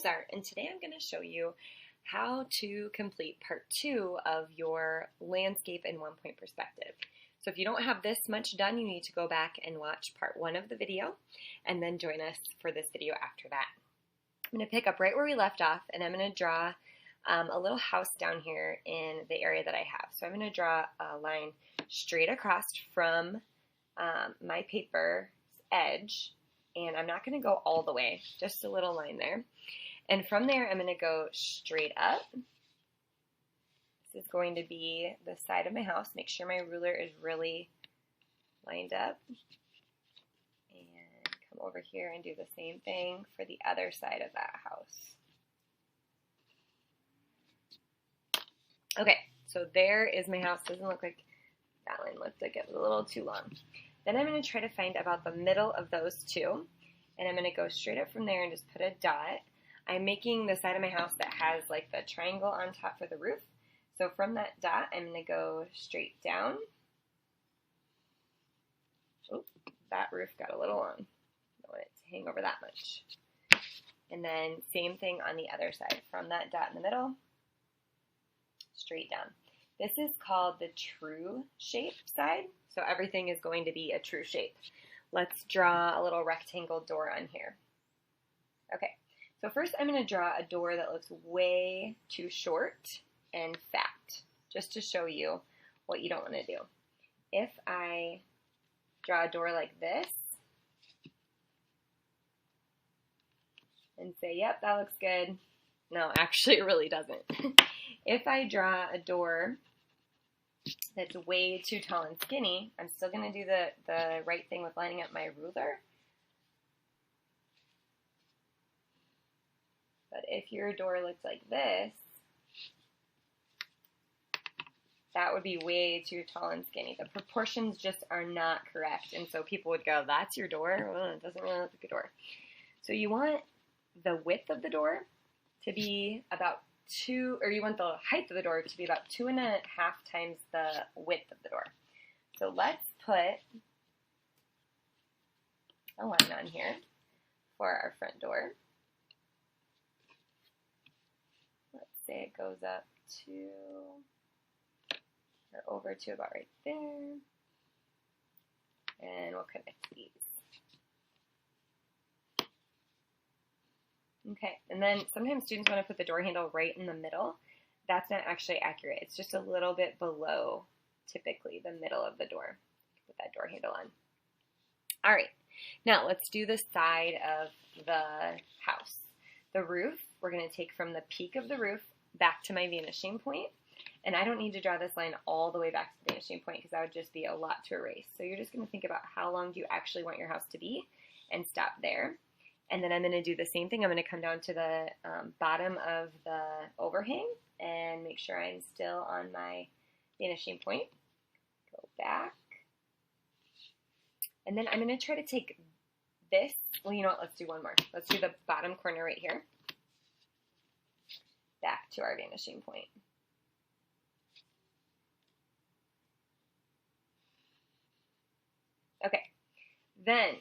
Art, and today I'm going to show you how to complete part 2 of your landscape in one-point perspective. So if you don't have this much done, you need to go back and watch part 1 of the video and then join us for this video after that. I'm going to pick up right where we left off, and I'm going to draw a little house down here in the area that I have. So I'm going to draw a line straight across from my paper's edge, and I'm not going to go all the way, just a little line there. And from there, I'm going to go straight up. This is going to be the side of my house. Make sure my ruler is really lined up. And come over here and do the same thing for the other side of that house. Okay, so there is my house. Doesn't look like that line looked like it was a little too long. Then I'm going to try to find about the middle of those two, and I'm going to go straight up from there and just put a dot. I'm making the side of my house that has like the triangle on top for the roof. So from that dot, I'm going to go straight down. Oh, that roof got a little long. I don't want it to hang over that much. And then same thing on the other side. From that dot in the middle, straight down. This is called the true shape side, so everything is going to be a true shape. Let's draw a little rectangle door on here. Okay, so first I'm going to draw a door that looks way too short and fat, just to show you what you don't want to do. If I draw a door like this and say, yep, that looks good. No, actually it really doesn't. If I draw a door that's way too tall and skinny, I'm still going to do the right thing with lining up my ruler. But if your door looked like this, that would be way too tall and skinny. The proportions just are not correct, and so people would go, that's your door? Well, it doesn't really look like a door. So you want the width of the door to be about you want the height of the door to be about 2.5 times the width of the door. So let's put a line on here for our front door. Let's say it goes up to, or over to about right there. And we'll connect these. Okay, and then sometimes students want to put the door handle right in the middle. That's not actually accurate. It's just a little bit below, typically, the middle of the door. Put that door handle on. All right, now let's do the side of the house. The roof, we're going to take from the peak of the roof back to my vanishing point. And I don't need to draw this line all the way back to the vanishing point because that would just be a lot to erase. So you're just going to think about how long do you actually want your house to be and stop there. And then I'm going to do the same thing. I'm going to come down to the bottom of the overhang and make sure I'm still on my vanishing point. Go back. And then I'm going to try to take this. Well, you know what? Let's do one more. Let's do the bottom corner right here. Back to our vanishing point. Okay. Then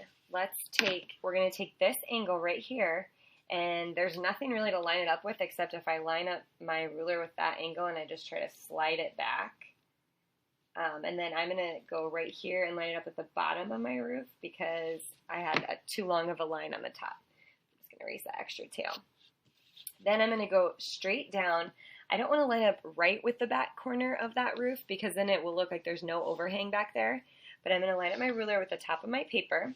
we're going to take this angle right here, and there's nothing really to line it up with except if I line up my ruler with that angle and I just try to slide it back. And then I'm going to go right here and line it up at the bottom of my roof because I had too long of a line on the top. I'm just going to erase that extra tail. Then I'm going to go straight down. I don't want to line up right with the back corner of that roof because then it will look like there's no overhang back there. But I'm going to line up my ruler with the top of my paper.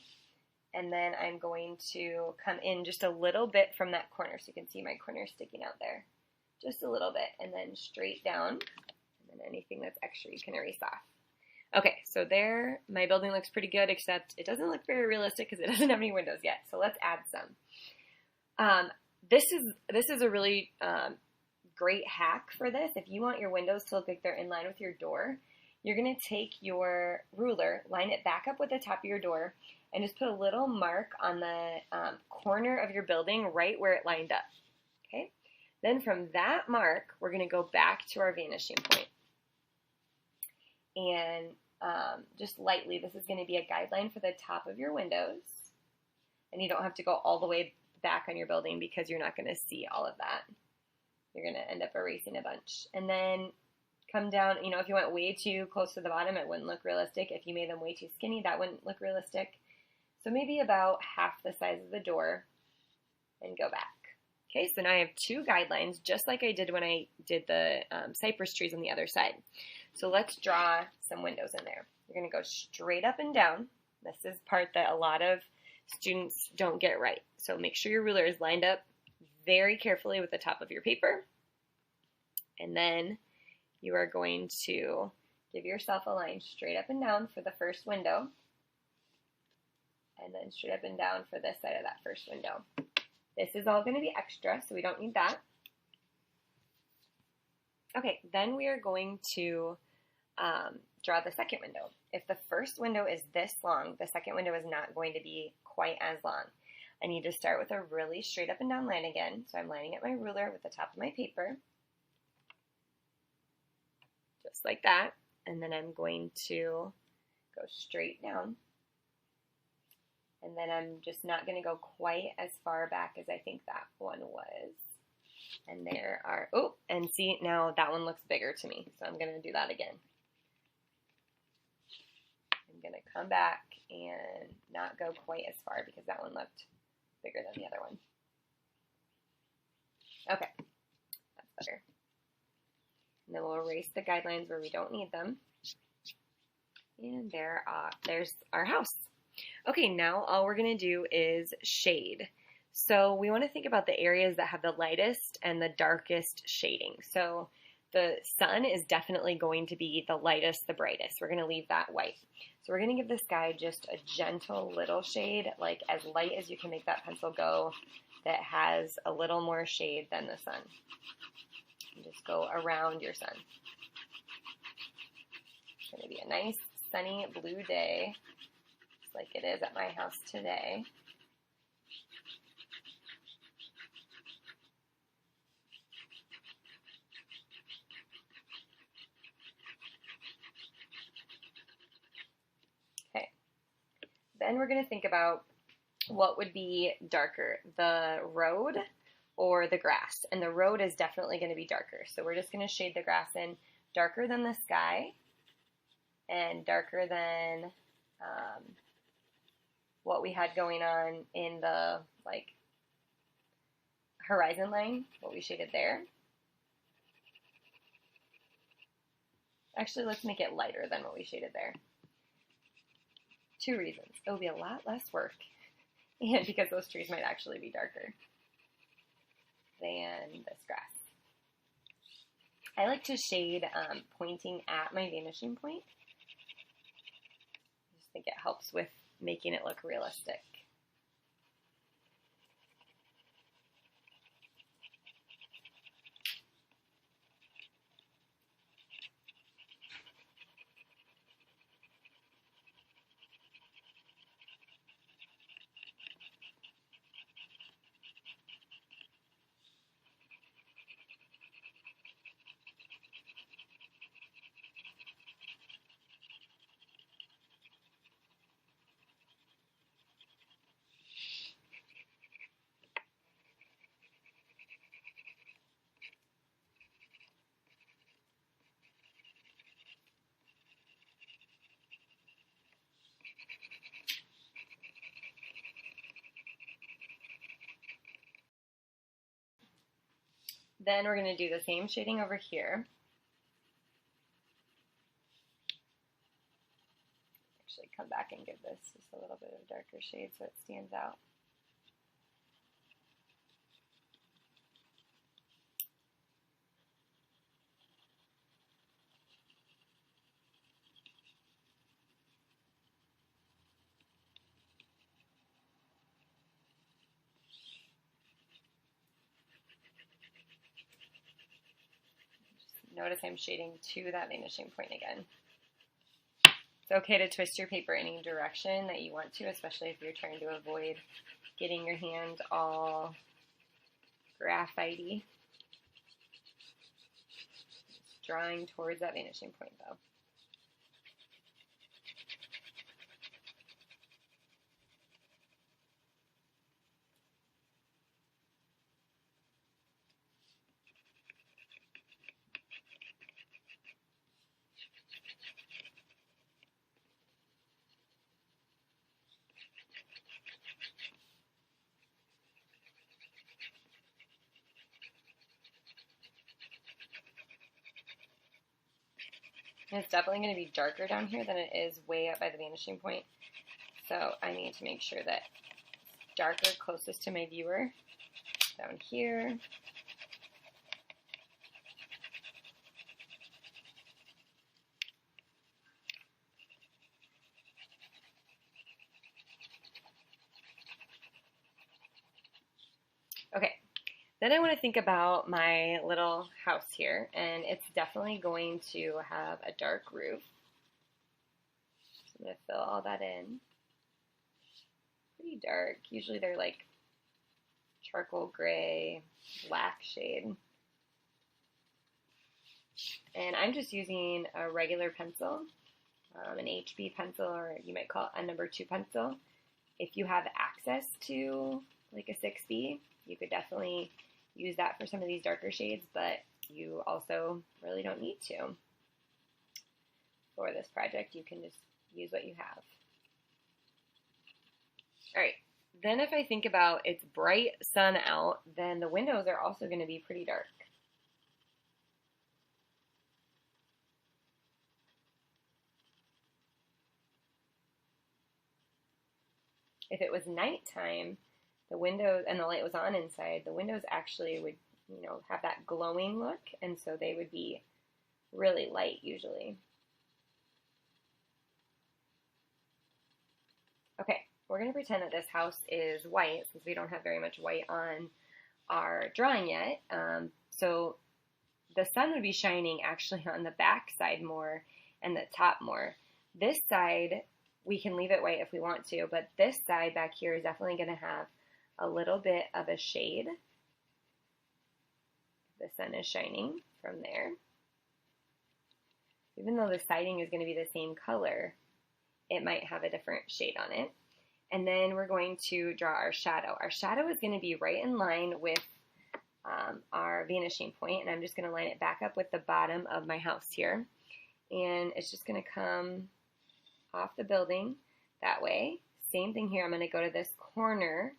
And then I'm going to come in just a little bit from that corner. So you can see my corner sticking out there. Just a little bit. And then straight down. And then anything that's extra you can erase off. Okay, so there my building looks pretty good, except it doesn't look very realistic because it doesn't have any windows yet. So let's add some. This is a really great hack for this. If you want your windows to look like they're in line with your door, you're going to take your ruler, line it back up with the top of your door, and just put a little mark on the corner of your building right where it lined up. Okay? Then from that mark, we're going to go back to our vanishing point. And just lightly, this is going to be a guideline for the top of your windows. And you don't have to go all the way back on your building because you're not going to see all of that. You're going to end up erasing a bunch. And then come down, you know, if you went way too close to the bottom, it wouldn't look realistic. If you made them way too skinny, that wouldn't look realistic. So maybe about half the size of the door and go back. Okay, so now I have two guidelines, just like I did when I did the cypress trees on the other side. So let's draw some windows in there. You're going to go straight up and down. This is part that a lot of students don't get right. So make sure your ruler is lined up very carefully with the top of your paper. And then you are going to give yourself a line straight up and down for the first window. And then straight up and down for this side of that first window. This is all going to be extra, so we don't need that. Okay, then we are going to draw the second window. If the first window is this long, the second window is not going to be quite as long. I need to start with a really straight up and down line again. So I'm lining up my ruler with the top of my paper. Just like that. And then I'm going to go straight down. And then I'm just not going to go quite as far back as I think that one was. And there are, oh, and see, now that one looks bigger to me. So I'm going to do that again. I'm going to come back and not go quite as far because that one looked bigger than the other one. Okay, that's better. And then we'll erase the guidelines where we don't need them. And there's our house. Okay, now all we're going to do is shade. So we want to think about the areas that have the lightest and the darkest shading. So the sun is definitely going to be the lightest, the brightest. We're going to leave that white. So we're going to give this guy just a gentle little shade, like as light as you can make that pencil go, that has a little more shade than the sun. And just go around your sun. It's going to be a nice sunny blue day, just like it is at my house today. Okay, then we're going to think about what would be darker, the road or the grass. And the road is definitely going to be darker. So we're just going to shade the grass in darker than the sky and darker than what we had going on in the horizon line, what we shaded there. Actually, let's make it lighter than what we shaded there. Two reasons. It will be a lot less work, and because those trees might actually be darker than this grass. I like to shade pointing at my vanishing point. I just think it helps with making it look realistic. Then we're going to do the same shading over here. Actually, come back and give this just a little bit of a darker shade so it stands out. Notice I'm shading to that vanishing point again. It's okay to twist your paper any direction that you want to, especially if you're trying to avoid getting your hand all graphite-y. Just drawing towards that vanishing point though. And it's definitely going to be darker down here than it is way up by the vanishing point. So I need to make sure that it's darker closest to my viewer down here. Okay, then I want to think about my little house here, and it's definitely going to have a dark roof. So I'm going to fill all that in. Pretty dark. Usually they're like charcoal gray, black shade. And I'm just using a regular pencil, an HB pencil, or you might call it a number 2 pencil. If you have access to like a 6B, you could definitely use that for some of these darker shades, but you also really don't need to. For this project, you can just use what you have. All right, then if I think about it's bright sun out, then the windows are also going to be pretty dark. If it was nighttime, the windows and the light was on inside, the windows actually would, you know, have that glowing look, and so they would be really light usually. Okay, we're going to pretend that this house is white since we don't have very much white on our drawing yet. So the sun would be shining actually on the back side more and the top more. This side, we can leave it white if we want to, but this side back here is definitely going to have a little bit of a shade. The sun is shining from there. Even though the siding is going to be the same color, it might have a different shade on it. And then we're going to draw our shadow. Our shadow is going to be right in line with our vanishing point, and I'm just going to line it back up with the bottom of my house here. And it's just going to come off the building that way. Same thing here, I'm going to go to this corner,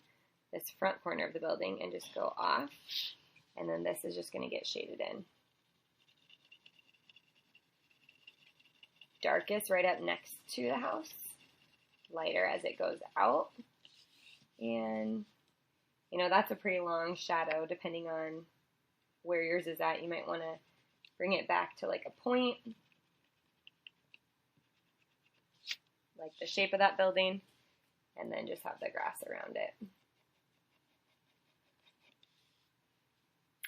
this front corner of the building, and just go off. And then this is just going to get shaded in. Darkest right up next to the house, lighter as it goes out. And, you know, that's a pretty long shadow depending on where yours is at. You might want to bring it back to like a point, like the shape of that building, and then just have the grass around it.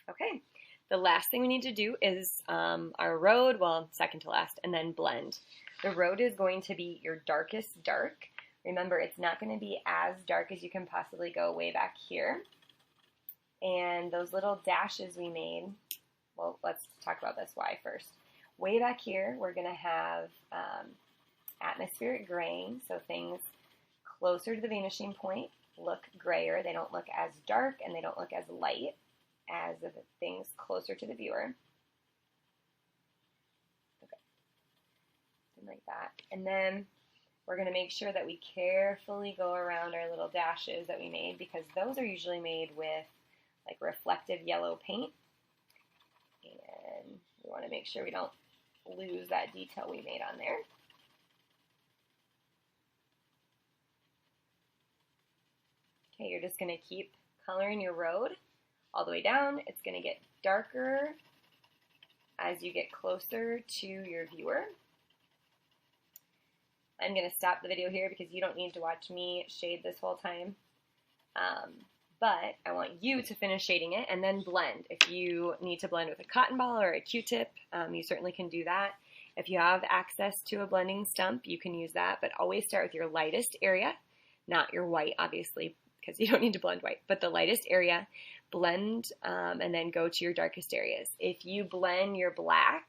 Okay, the last thing we need to do is our road, well, second to last, and then blend. The road is going to be your darkest dark. Remember, it's not going to be as dark as you can possibly go way back here. And those little dashes we made, well, let's talk about this why first. Way back here, we're going to have atmospheric graying, so things closer to the vanishing point look grayer. They don't look as dark and they don't look as light as the things closer to the viewer. Okay, something like that. And then we're going to make sure that we carefully go around our little dashes that we made, because those are usually made with like reflective yellow paint. And we want to make sure we don't lose that detail we made on there. Okay, you're just going to keep coloring your road all the way down. It's going to get darker as you get closer to your viewer. I'm going to stop the video here because you don't need to watch me shade this whole time. But I want you to finish shading it and then blend. If you need to blend with a cotton ball or a Q-tip, you certainly can do that. If you have access to a blending stump, you can use that, but always start with your lightest area, not your white, obviously, because you don't need to blend white, but the lightest area, blend, and then go to your darkest areas. If you blend your black,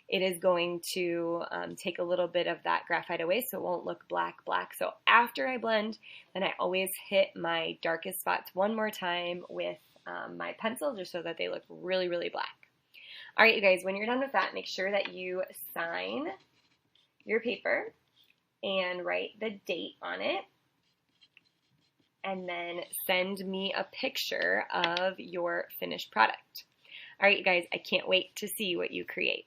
it is going to take a little bit of that graphite away, so it won't look black. So after I blend, then I always hit my darkest spots one more time with my pencil, just so that they look really, really black. All right, you guys, when you're done with that, make sure that you sign your paper and write the date on it, and then send me a picture of your finished product. All right, you guys, I can't wait to see what you create.